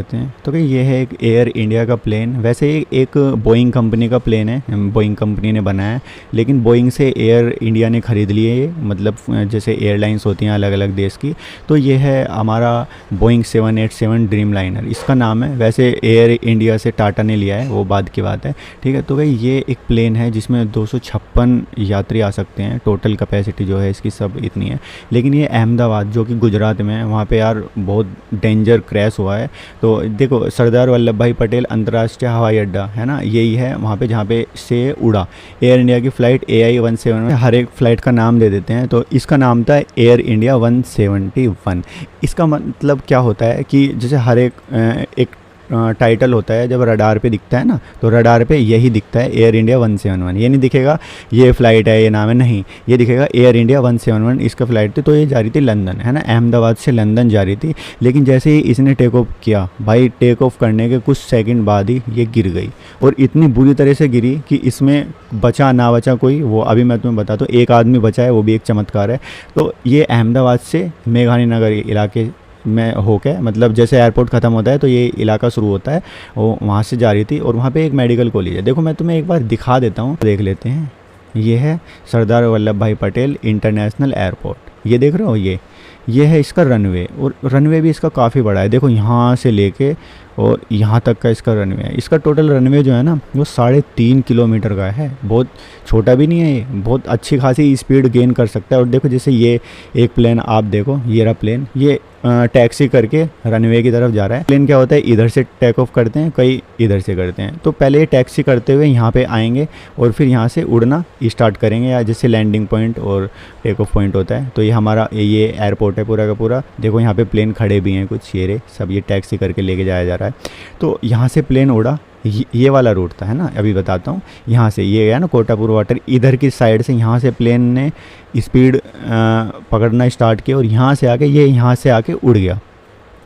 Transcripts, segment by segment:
करते हैं। तो कि ये है एक एयर इंडिया का प्लेन। वैसे एक बोइंग कंपनी का प्लेन है, बोइंग कंपनी ने बनाया है, लेकिन बोइंग से एयर इंडिया ने ख़रीद लिए ये, मतलब जैसे एयरलाइंस होती हैं अलग अलग देश की। तो ये है हमारा बोइंग 787 ड्रीम लाइनर, इसका नाम है। वैसे एयर इंडिया से टाटा ने लिया है, वो बाद की बात है, ठीक है। तो भाई ये एक प्लेन है जिसमें 256 यात्री आ सकते हैं। टोटल कैपेसिटी जो है इसकी सब इतनी है। लेकिन ये अहमदाबाद जो कि गुजरात में है, वहाँ पे यार बहुत डेंजर क्रैश हुआ है। तो देखो, सरदार वल्लभ भाई पटेल अंतर्राष्ट्रीय हवाई अड्डा है ना, यही है वहाँ पे जहाँ पे से उड़ा एयर इंडिया की फ़्लाइट AI-171। हर एक फ़्लाइट का नाम दे देते हैं, तो इसका नाम था एयर इंडिया 171। इसका मतलब क्या होता है कि जैसे हर एक टाइटल होता है, जब रडार पे दिखता है ना, तो रडार पे यही दिखता है एयर इंडिया 171। ये नहीं दिखेगा ये फ़्लाइट है, ये नाम है, नहीं, ये दिखेगा एयर इंडिया 171 इसका फ़्लाइट थी। तो ये जा रही थी लंदन, है ना, अहमदाबाद से लंदन जा रही थी। लेकिन जैसे ही इसने टेक ऑफ किया भाई, टेक ऑफ करने के कुछ सेकंड बाद ही ये गिर गई, और इतनी बुरी तरह से गिरी कि इसमें बचा ना बचा कोई, वो अभी मैं तुम्हें बताता हूँ। एक आदमी बचा है, वो भी एक चमत्कार है। तो ये अहमदाबाद से मेघानी नगर इलाके में होके, मतलब जैसे एयरपोर्ट ख़त्म होता है तो ये इलाका शुरू होता है, वो वहाँ से जा रही थी। और वहाँ पे एक मेडिकल कॉलेज है, देखो मैं तुम्हें एक बार दिखा देता हूँ, देख लेते हैं। ये है सरदार वल्लभ भाई पटेल इंटरनेशनल एयरपोर्ट, ये देख रहे हो, ये है इसका रनवे, और रनवे भी इसका काफ़ी बड़ा है। देखो यहाँ से लेके और यहाँ तक का इसका रनवे है। इसका टोटल रनवे जो है ना, वो 3.5 किलोमीटर का है, बहुत छोटा भी नहीं है ये, बहुत अच्छी खासी स्पीड गेन कर सकता है। और देखो जैसे ये एक प्लेन आप देखो, ये रहा प्लेन, ये टैक्सी करके रनवे की तरफ जा रहा है। प्लेन क्या होता है, इधर से टेक ऑफ करते हैं, कई इधर से करते हैं। तो पहले ये टैक्सी करते हुए यहाँ पे आएंगे और फिर यहाँ से उड़ना स्टार्ट करेंगे, या जैसे लैंडिंग पॉइंट और टेक ऑफ पॉइंट होता है। तो ये हमारा ये एयरपोर्ट है पूरा का पूरा। देखो यहाँ पे प्लेन खड़े भी हैं कुछ, ये सब ये टैक्सी करके लेके जाया जा रहा है। तो यहाँ से प्लेन उड़ा, ये वाला रूट था, है ना, अभी बताता हूँ। यहाँ से ये गया ना कोटापुर वाटर, इधर की साइड से यहाँ से प्लेन ने स्पीड पकड़ना स्टार्ट किया, और यहाँ से आके ये यहाँ से आके उड़ गया,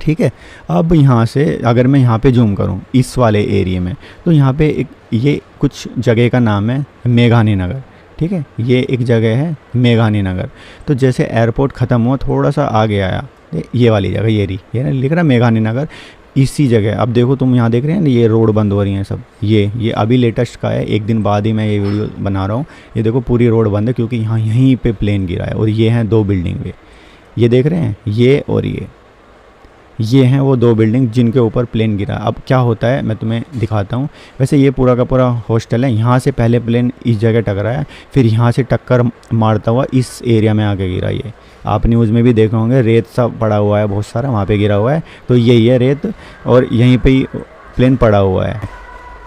ठीक है। अब यहाँ से अगर मैं यहाँ पे जूम करूँ इस वाले एरिया में, तो यहाँ पे एक ये कुछ जगह का नाम है मेघानी नगर, ठीक है। ये एक जगह है मेघानी नगर। तो जैसे एयरपोर्ट ख़त्म हुआ, थोड़ा सा आगे आया, ये वाली जगह, ये ना लिख रहा मेघानी नगर, इसी जगह। अब देखो तुम यहाँ देख रहे हैं ना, ये रोड बंद हो रही हैं सब। ये अभी लेटेस्ट का है, एक दिन बाद ही मैं ये वीडियो बना रहा हूँ। ये देखो पूरी रोड बंद है, क्योंकि यहाँ यहीं पे प्लेन गिरा है। और ये हैं 2 बिल्डिंग पे, ये देख रहे हैं, ये और ये हैं वो 2 बिल्डिंग जिनके ऊपर प्लेन गिरा। अब क्या होता है मैं तुम्हें दिखाता हूँ। वैसे ये पूरा का पूरा हॉस्टल है। यहाँ से पहले प्लेन इस जगह टकराया, फिर यहाँ से टक्कर मारता हुआ इस एरिया में आके गिरा। ये आप न्यूज़ में भी देखे होंगे, रेत सा पड़ा हुआ है बहुत सारा, वहाँ पे गिरा हुआ है। तो यही है रेत, और यहीं पे ही प्लेन पड़ा हुआ है।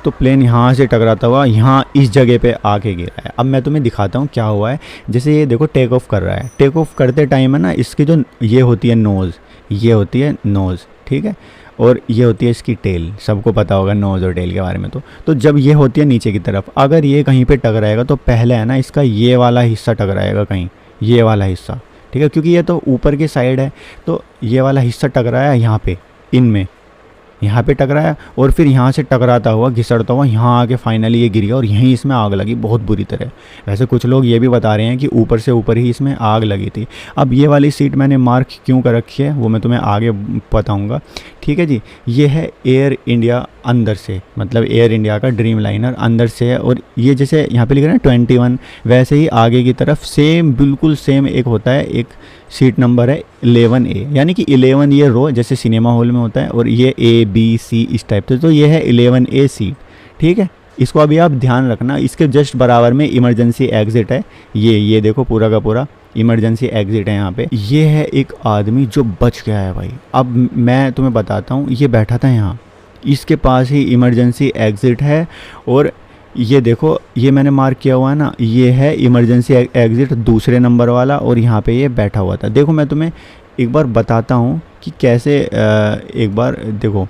तो प्लेन यहाँ से टकराता हुआ यहाँ इस जगह पे आके गिरा है। अब मैं तुम्हें दिखाता हूँ क्या हुआ है। जैसे ये देखो टेक ऑफ कर रहा है, टेक ऑफ करते टाइम है ना, इसकी जो ये होती है नोज़, ये होती है नोज़, ठीक है, और ये होती है इसकी टेल। सबको पता होगा नोज़ और टेल के बारे में। तो जब ये होती है नीचे की तरफ, अगर ये कहीं पे टकराएगा तो पहले है ना इसका ये वाला हिस्सा टकराएगा कहीं, ये वाला हिस्सा, ठीक है, क्योंकि ये तो ऊपर की साइड है। तो ये वाला हिस्सा टकराया यहाँ पे, इनमें यहाँ पे टकराया, और फिर यहाँ से टकराता हुआ घिसड़ता हुआ यहाँ आके फाइनली ये गिर गया, और यहीं इसमें आग लगी बहुत बुरी तरह। वैसे कुछ लोग ये भी बता रहे हैं कि ऊपर से ऊपर ही इसमें आग लगी थी। अब ये वाली सीट मैंने मार्क क्यों कर रखी है वो मैं तुम्हें आगे बताऊँगा, ठीक है जी। ये है एयर इंडिया अंदर से, मतलब एयर इंडिया का ड्रीम लाइनर अंदर से है। और ये जैसे यहाँ पे लिख रहे हैं 21, वैसे ही आगे की तरफ सेम, बिल्कुल सेम एक होता है, एक सीट नंबर है 11A, यानी कि 11 ये रो जैसे सिनेमा हॉल में होता है, और ये A B C इस टाइप से। तो ये है 11A सीट, ठीक है। इसको अभी आप ध्यान रखना, इसके जस्ट बराबर में इमरजेंसी एग्ज़िट है। ये देखो पूरा का पूरा इमरजेंसी एग्ज़िट है यहाँ पे। ये है एक आदमी जो बच गया है भाई। अब मैं तुम्हें बताता हूँ, ये बैठा था यहाँ, इसके पास ही इमरजेंसी एग्ज़िट है। और ये देखो, ये मैंने मार्क किया हुआ है ना, ये है इमरजेंसी एग्ज़िट दूसरे नंबर वाला, और यहाँ पे ये बैठा हुआ था। देखो मैं तुम्हें एक बार बताता हूँ कि कैसे, एक बार देखो,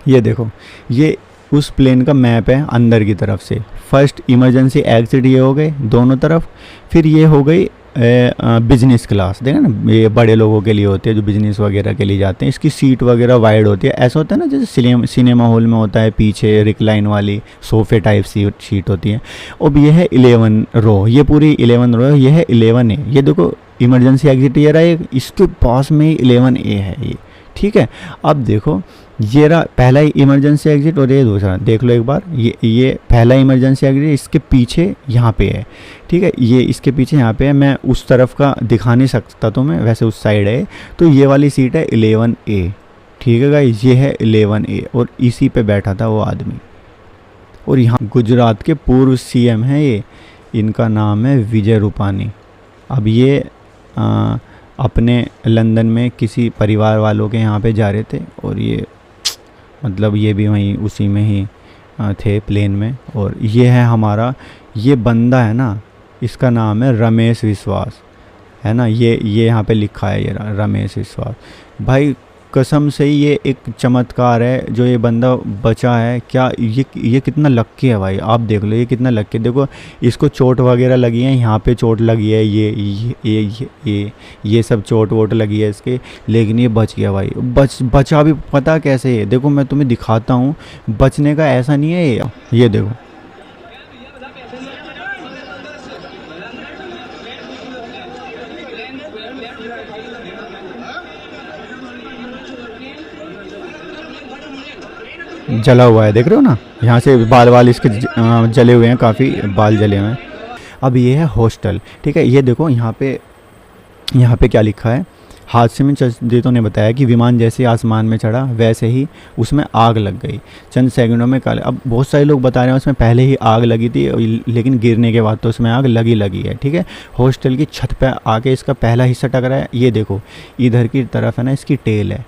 ये देखो, ये उस प्लेन का मैप है अंदर की तरफ से। फर्स्ट इमरजेंसी एग्ज़िट ये हो गए दोनों तरफ, फिर ये हो गई बिजनेस क्लास। देखा ना, ये बड़े लोगों के लिए होते हैं जो बिजनेस वगैरह के लिए जाते हैं। इसकी सीट वगैरह वाइड होती है, ऐसा होता है ना जैसे सिनेमा हॉल में होता है, पीछे रिक्लाइन वाली सोफ़े टाइप सीट होती है। अब ये है 11 रो, ये पूरी 11 रो है, ये है 11A। ये देखो इमरजेंसी एग्जिट ये रहा है, इसके पास में ही 11A है ये, ठीक है। अब देखो ये रहा पहला इमरजेंसी एग्जिट और ये दूसरा, देख लो एक बार, ये पहला इमरजेंसी एग्जिट इसके पीछे यहाँ पे है, ठीक है, ये इसके पीछे यहाँ पे है। मैं उस तरफ का दिखा नहीं सकता तो मैं वैसे उस साइड है। तो ये वाली सीट है 11A, ठीक है गाइस, ये है 11A और इसी पे बैठा था वो आदमी। और यहाँ गुजरात के पूर्व CM हैं ये, इनका नाम है विजय रूपानी। अब ये अपने लंदन में किसी परिवार वालों के यहाँ पे जा रहे थे और ये मतलब ये भी वहीं उसी में ही थे प्लेन में। और ये है हमारा, ये बंदा है ना, इसका नाम है रमेश विश्वास, है ना, ये यहाँ पे लिखा है ये रमेश विश्वास। भाई कसम से ही ये एक चमत्कार है जो ये बंदा बचा है। क्या ये कितना लक्की है भाई, आप देख लो ये कितना लक्की है। देखो इसको चोट वगैरह लगी है, यहाँ पे चोट लगी है, ये सब चोट वोट लगी है इसके, लेकिन ये बच गया भाई। बचा भी पता कैसे है, देखो मैं तुम्हें दिखाता हूँ, बचने का ऐसा नहीं है ये देखो। जला हुआ है, देख रहे हो ना, यहाँ से बाल इसके जले हुए हैं, काफ़ी बाल जले हुए हैं। अब ये है हॉस्टल, ठीक है, ये देखो यहाँ पे क्या लिखा है। हादसे में चंदेतों ने बताया कि विमान जैसे आसमान में चढ़ा वैसे ही उसमें आग लग गई, चंद सेकंडों में काले। अब बहुत सारे लोग बता रहे हैं उसमें पहले ही आग लगी थी, लेकिन गिरने के बाद तो उसमें आग लगी है, ठीक है। हॉस्टल की छत पे आके इसका पहला हिस्सा टकरा है, ये देखो इधर की तरफ है ना इसकी टेल है,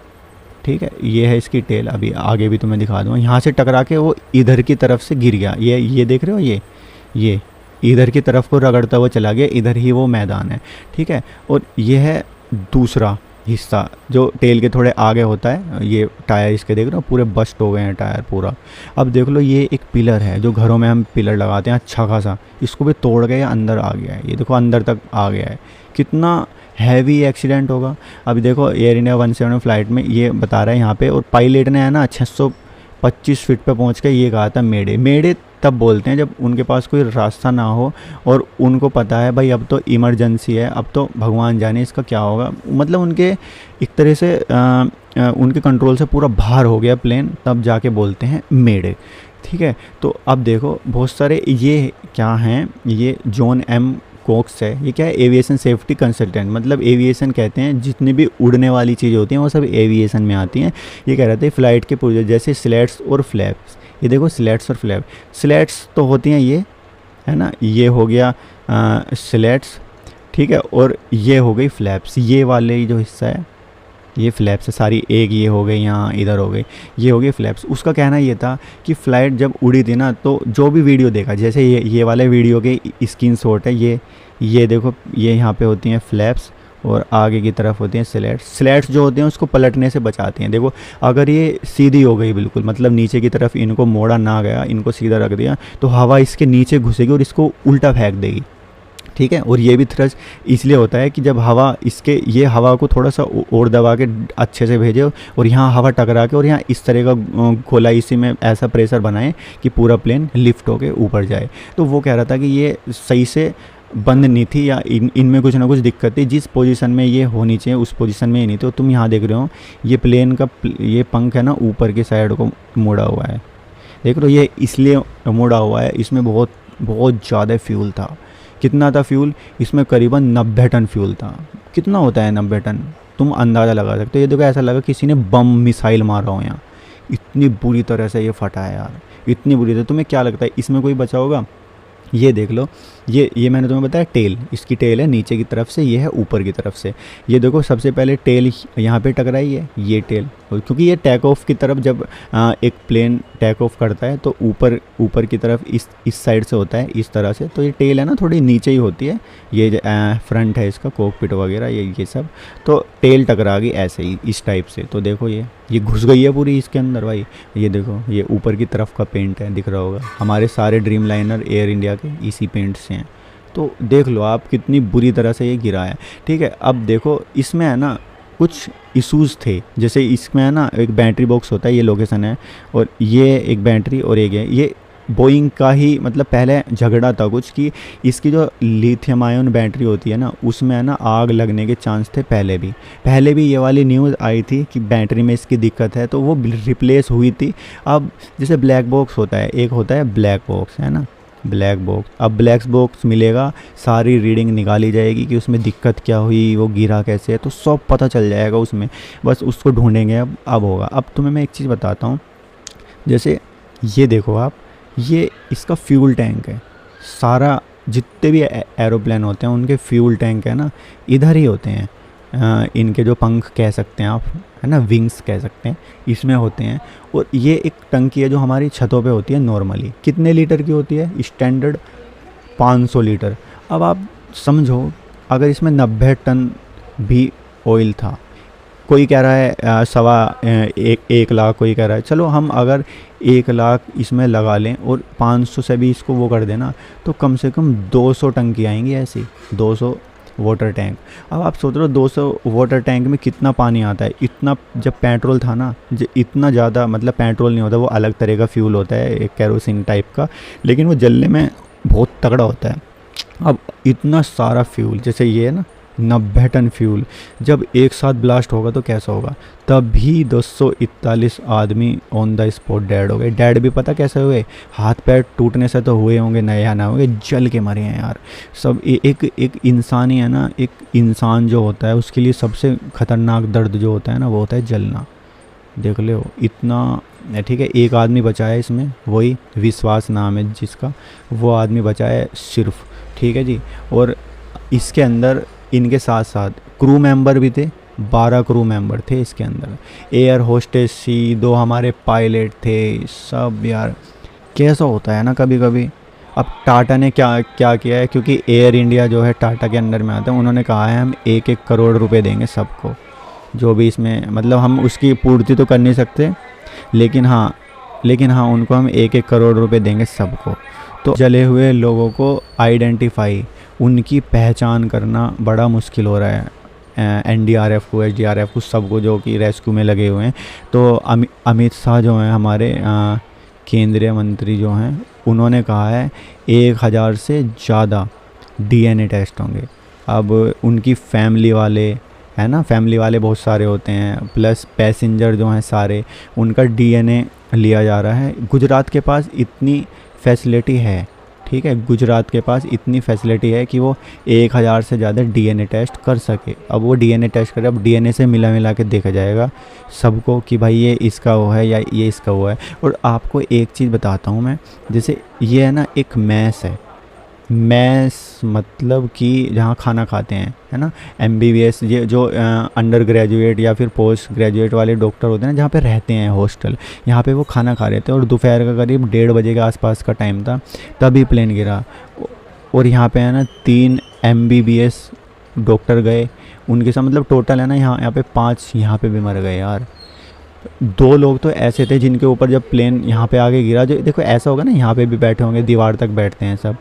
ठीक है, ये है इसकी टेल। अभी आगे भी तुम्हें दिखा दूँगा, यहाँ से टकरा के वो इधर की तरफ से गिर गया, ये देख रहे हो, ये इधर की तरफ को रगड़ता हुआ चला गया, इधर ही वो मैदान है, ठीक है। और ये है दूसरा हिस्सा जो टेल के थोड़े आगे होता है, ये टायर इसके देख रहे हो पूरे बस्ट हो गए हैं टायर पूरा। अब देख लो ये एक पिलर है जो घरों में हम पिलर लगाते हैं अच्छा खासा, इसको भी तोड़ गया, अंदर आ गया है, ये देखो अंदर तक आ गया है। कितना हैवी एक्सीडेंट होगा। अभी देखो एयर इंडिया 170 फ्लाइट में ये बता रहा है यहाँ पे, और पायलट ने है ना 625 फीट पे पहुँच के ये कहा था मेडे तब बोलते हैं जब उनके पास कोई रास्ता ना हो और उनको पता है भाई अब तो इमरजेंसी है, अब तो भगवान जाने इसका क्या होगा, मतलब उनके एक तरह से उनके कंट्रोल से पूरा बाहर हो गया प्लेन, तब जाके बोलते हैं मेडे, ठीक है। तो अब देखो बहुत सारे ये क्या हैं, ये जॉन एम कोक्स है, ये क्या है, एविएशन सेफ्टी कंसल्टेंट, मतलब एविएशन कहते हैं जितनी भी उड़ने वाली चीज़ें होती हैं वो सब एविएशन में आती हैं। ये कह रहे थे फ्लाइट के पुर्जे जैसे स्लैट्स और फ्लैप्स, ये देखो स्लैट्स और फ्लैप, स्लैट्स तो होती हैं ये, है ना, ये हो गया स्लैट्स, ठीक है, और ये हो गई फ्लैप्स, ये वाले जो हिस्सा है ये फ्लैप्स है सारी, एक ये हो गई यहाँ इधर हो गई, ये हो गई फ्लैप्स। उसका कहना ये था कि फ़्लाइट जब उड़ी थी ना, तो जो भी वीडियो देखा, जैसे ये वाले वीडियो के स्क्रीनशॉट है, ये देखो, ये यहाँ पे होती हैं फ्लैप्स और आगे की तरफ होती हैं स्लैट्स जो होते हैं उसको पलटने से बचाती हैं। देखो अगर ये सीधी हो गई बिल्कुल, मतलब नीचे की तरफ इनको मोड़ा ना गया, इनको सीधा रख दिया, तो हवा इसके नीचे घुसेगी और इसको उल्टा फेंक देगी, ठीक है। और ये भी थ्रस्ट इसलिए होता है कि जब हवा इसके, ये हवा को थोड़ा सा और दबा के अच्छे से भेजे और यहाँ हवा टकरा के और यहाँ इस तरह का गोला इसी में ऐसा प्रेशर बनाए कि पूरा प्लेन लिफ्ट होके ऊपर जाए। तो वो कह रहा था कि ये सही से बंद नहीं थी या इनमें कुछ ना कुछ दिक्कत थी, जिस पोजीशन में ये होनी चाहिए उस पोजीशन में ही नहीं। तो तुम यहाँ देख रहे हो ये प्लेन का ये पंख है ना ऊपर की साइड को मुड़ा हुआ है, देख रहे हो, ये इसलिए मुड़ा हुआ है, इसमें बहुत ज़्यादा फ्यूल था। कितना था फ्यूल इसमें? करीबन 90 टन फ्यूल था। कितना होता है 90 टन, तुम अंदाज़ा लगा सकते हो। ये देखो ऐसा लगा किसी ने बम मिसाइल मारा हो यहाँ, इतनी बुरी तरह से ये फटा है यार, इतनी बुरी तरह। तुम्हें क्या लगता है इसमें कोई बचा होगा? ये देख लो, ये मैंने तुम्हें बताया टेल, इसकी टेल है नीचे की तरफ से, ये है ऊपर की तरफ से। ये देखो सबसे पहले टेल यहाँ पे टकराई है, ये टेल, क्योंकि ये टेक ऑफ की तरफ जब एक प्लेन टेक ऑफ करता है तो ऊपर की तरफ इस साइड से होता है, इस तरह से। तो ये टेल है ना थोड़ी नीचे ही होती है, ये फ्रंट है इसका कॉकपिट वगैरह ये सब, तो टेल टकरा गई ऐसे ही इस टाइप से। तो देखो ये घुस गई है पूरी इसके अंदर भाई। ये देखो ये ऊपर की तरफ का पेंट है, दिख रहा होगा। हमारे सारे ड्रीम लाइनर एयर इंडिया के इसी पेंट से हैं। तो देख लो आप कितनी बुरी तरह से ये गिरा है, ठीक है। अब देखो इसमें है ना कुछ इश्यूज़ थे, जैसे इसमें है ना एक बैटरी बॉक्स होता है, ये लोकेशन है, और ये एक बैटरी और एक है, बोइंग का ही मतलब पहले झगड़ा था कुछ कि इसकी जो लिथियम आयन बैटरी होती है ना, उसमें है ना आग लगने के चांस थे पहले भी ये वाली न्यूज़ आई थी कि बैटरी में इसकी दिक्कत है, तो वो रिप्लेस हुई थी। अब जैसे ब्लैक बॉक्स होता है, एक होता है ब्लैक बॉक्स, है ना, ब्लैक बॉक्स। अब ब्लैक बॉक्स मिलेगा, सारी रीडिंग निकाली जाएगी कि उसमें दिक्कत क्या हुई, वो गिरा कैसे है, तो सब पता चल जाएगा उसमें, बस उसको ढूंढेंगे। अब होगा। अब तुम्हें मैं एक चीज़ बताता हूँ, जैसे ये देखो आप, ये इसका फ्यूल टैंक है। सारा जितने भी एरोप्लेन होते हैं उनके फ्यूल टैंक है ना इधर ही होते हैं। इनके जो पंख कह सकते हैं आप, है ना, विंग्स कह सकते हैं, इसमें होते हैं। और ये एक टंकी है जो हमारी छतों पे होती है नॉर्मली। कितने लीटर की होती है? Standard 500 litre. अब आप समझो, अगर इसमें 90 टन भी ऑयल था, कोई कह रहा है एक लाख, कोई कह रहा है, चलो हम अगर 1 लाख इसमें लगा लें और 500 से भी इसको वो कर देना, तो कम से कम 200 टंकी आएंगी ऐसी, 200 वाटर टैंक। अब आप सोच रहे हो 200 वाटर टैंक में कितना पानी आता है? इतना जब पेट्रोल था ना, इतना ज़्यादा, मतलब पेट्रोल नहीं होता, वो अलग तरह का फ्यूल होता है, एक कैरोसिन टाइप का, लेकिन वो जलने में बहुत तगड़ा होता है। अब इतना सारा फ्यूल, जैसे ये है ना 90 टन फ्यूल, जब एक साथ ब्लास्ट होगा तो कैसा होगा? तभी 241 आदमी ऑन द स्पॉट डेड हो गए। डेड भी पता कैसे हुए? हाथ पैर टूटने से तो हुए होंगे, नए या ना हुए, जल के मरे हैं यार सब। एक इंसान ही है ना, एक इंसान जो होता है उसके लिए सबसे खतरनाक दर्द जो होता है ना, वो होता है जलना। देख लो इतना, ठीक है, एक आदमी बचा है इसमें, वही विश्वास नाम है जिसका, वो आदमी बचा है सिर्फ, ठीक है जी। और इसके अंदर इनके साथ साथ क्रू मेंबर भी थे, 12 क्रू मेंबर थे इसके अंदर, एयर होस्टेस थी, 2 हमारे पायलट थे, सब। यार कैसा होता है ना कभी कभी। अब टाटा ने क्या क्या किया है, क्योंकि एयर इंडिया जो है टाटा के अंडर में आता है, उन्होंने कहा है हम 1-1 करोड़ रुपए देंगे सबको, जो भी इसमें, मतलब हम उसकी पूर्ति तो कर नहीं सकते, लेकिन हाँ उनको हम 1-1 करोड़ रुपए देंगे सबको। तो जले हुए लोगों को आइडेंटिफाई, उनकी पहचान करना बड़ा मुश्किल हो रहा है एनडीआरएफ को, एसडीआरएफ को, सबको जो कि रेस्क्यू में लगे हुए हैं। तो अमित शाह जो हैं हमारे केंद्रीय मंत्री जो हैं, उन्होंने कहा है 1000 से ज़्यादा डीएनए टेस्ट होंगे। अब उनकी फैमिली वाले, है ना, फैमिली वाले बहुत सारे होते हैं, प्लस पैसेंजर जो हैं सारे, उनका डीएनए लिया जा रहा है। गुजरात के पास इतनी फैसिलिटी है, ठीक है, गुजरात के पास इतनी फैसिलिटी है कि वो 1000 से ज़्यादा डीएनए टेस्ट कर सके। अब वो डीएनए टेस्ट करे, अब डीएनए से मिला के देखा जाएगा सबको कि भाई ये इसका वो है या ये इसका वो है। और आपको एक चीज़ बताता हूँ मैं, जैसे ये है ना एक मैस है, मैस मतलब कि जहाँ खाना खाते हैं, है ना, एमबीबीएस, ये जो अंडर ग्रेजुएट या फिर पोस्ट ग्रेजुएट वाले डॉक्टर होते हैं ना, जहाँ पे रहते हैं हॉस्टल, यहाँ पे वो खाना खा रहे थे और दोपहर का करीब 1:30 बजे के आसपास का टाइम था, तभी प्लेन गिरा। और यहाँ पे है ना 3 एमबीबीएस डॉक्टर गए, उनके साथ मतलब टोटल है ना यहाँ पे 5 यहाँ पे भी मर गए यार। 2 लोग तो ऐसे थे जिनके ऊपर जब प्लेन यहाँ पे आके गिरा, जो देखो ऐसा होगा ना, यहाँ पे भी बैठे होंगे, दीवार तक बैठते हैं सब,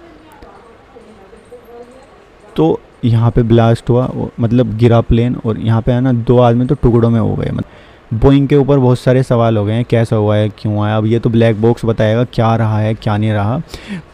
तो यहाँ पे ब्लास्ट हुआ, मतलब गिरा प्लेन, और यहाँ पे है ना 2 आदमी तो टुकड़ों में हो गए। मतलब बोइंग के ऊपर बहुत सारे सवाल हो गए हैं, कैसा हुआ है, क्यों आया। अब ये तो ब्लैक बॉक्स बताएगा क्या रहा है क्या नहीं रहा।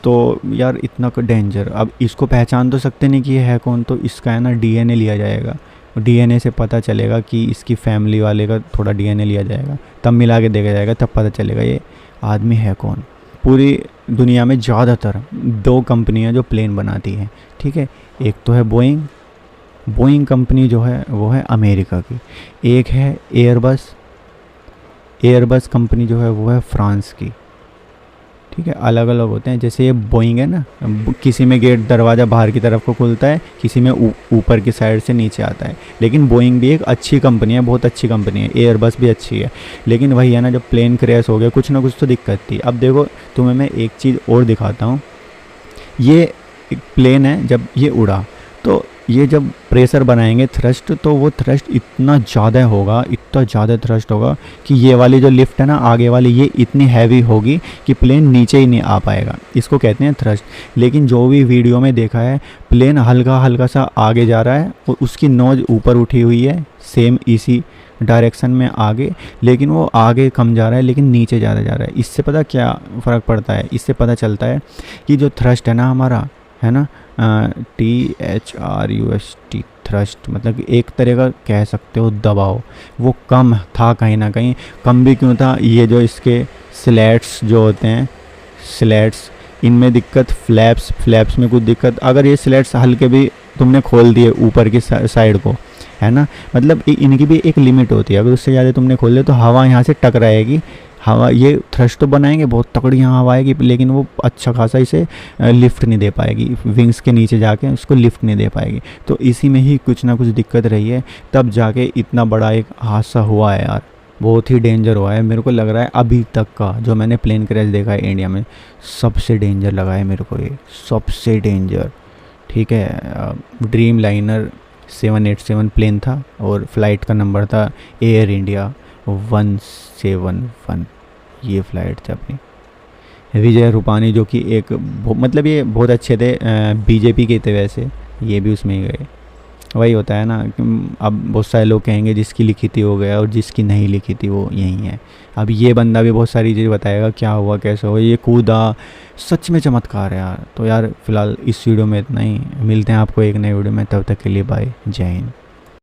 तो यार इतना डेंजर, अब इसको पहचान तो सकते नहीं कि ये है कौन, तो इसका है ना डीएनए लिया जाएगा, डीएनए से पता चलेगा कि इसकी फैमिली वाले का थोड़ा डीएनए लिया जाएगा, तब मिला के देखा जाएगा, तब पता चलेगा ये आदमी है कौन। पूरी दुनिया में ज़्यादातर 2 कंपनियां जो प्लेन बनाती हैं, ठीक है, एक तो है बोइंग कंपनी जो है वो है अमेरिका की, एक है एयरबस कंपनी जो है वो है फ्रांस की, ठीक है, अलग अलग होते हैं। जैसे ये बोइंग है ना, किसी में गेट दरवाज़ा बाहर की तरफ को खुलता है, किसी में ऊपर की साइड से नीचे आता है। लेकिन बोइंग भी एक अच्छी कंपनी है, बहुत अच्छी कंपनी है, एयरबस भी अच्छी है। लेकिन वही है ना, जब प्लेन क्रैश हो गया, कुछ ना कुछ तो दिक्कत थी। अब देखो तुम्हें मैं एक चीज़ और दिखाता हूँ, ये एक प्लेन है, जब ये उड़ा तो ये जब प्रेशर बनाएंगे थ्रस्ट, तो वो थ्रस्ट इतना ज़्यादा थ्रस्ट होगा कि ये वाली जो लिफ्ट है ना आगे वाली, ये इतनी हैवी होगी कि प्लेन नीचे ही नहीं आ पाएगा। इसको कहते हैं थ्रस्ट। लेकिन जो भी वीडियो में देखा है, प्लेन हल्का सा आगे जा रहा है और उसकी नोज ऊपर उठी हुई है, सेम इसी डायरेक्शन में आगे, लेकिन वो आगे कम जा रहा है लेकिन नीचे ज़्यादा जा रहा है। इससे पता क्या फ़र्क पड़ता है, इससे पता चलता है कि जो थ्रस्ट है ना हमारा, है ना, THRUST, थ्रस्ट, मतलब एक तरह का कह सकते हो दबाव, वो कम था कहीं ना कहीं। कम भी क्यों था, ये जो इसके स्लैट्स जो होते हैं, स्लैट्स, इनमें दिक्कत, फ्लैप्स में कुछ दिक्कत। अगर ये स्लैट्स हल्के भी तुमने खोल दिए ऊपर की साइड को, है ना, मतलब इनकी भी एक लिमिट होती है, अगर उससे ज़्यादा तुमने खोल दिया तो हवा यहाँ से टकराएगी। हवा, ये थ्रस्ट तो बनाएंगे, बहुत तगड़ी यहाँ हवा आएगी, लेकिन वो अच्छा खासा इसे लिफ्ट नहीं दे पाएगी, विंग्स के नीचे जाके उसको लिफ्ट नहीं दे पाएगी। तो इसी में ही कुछ ना कुछ दिक्कत रही है, तब जाके इतना बड़ा एक हादसा हुआ है यार। बहुत ही डेंजर हुआ है, मेरे को लग रहा है अभी तक का जो मैंने प्लेन क्रैश देखा है इंडिया में, सबसे डेंजर लगा है मेरे को ये, सबसे डेंजर। ठीक है, ड्रीम लाइनर 787 प्लेन था और फ्लाइट का नंबर था एयर इंडिया 171। ये फ़्लाइट थी अपनी। विजय रूपानी जो कि एक मतलब ये बहुत अच्छे थे, बीजेपी के थे वैसे, ये भी उसमें ही गए। वही होता है ना कि अब बहुत सारे लोग कहेंगे जिसकी लिखी थी हो गया और जिसकी नहीं लिखी थी वो यही है। अब ये बंदा भी बहुत सारी चीज़ बताएगा, क्या हुआ कैसे हुआ, ये कूदा, सच में चमत्कार है यार। तो यार फ़िलहाल इस वीडियो में इतना ही, मिलते हैं आपको एक नए वीडियो में, तब तक के लिए बाय, जय हिंद।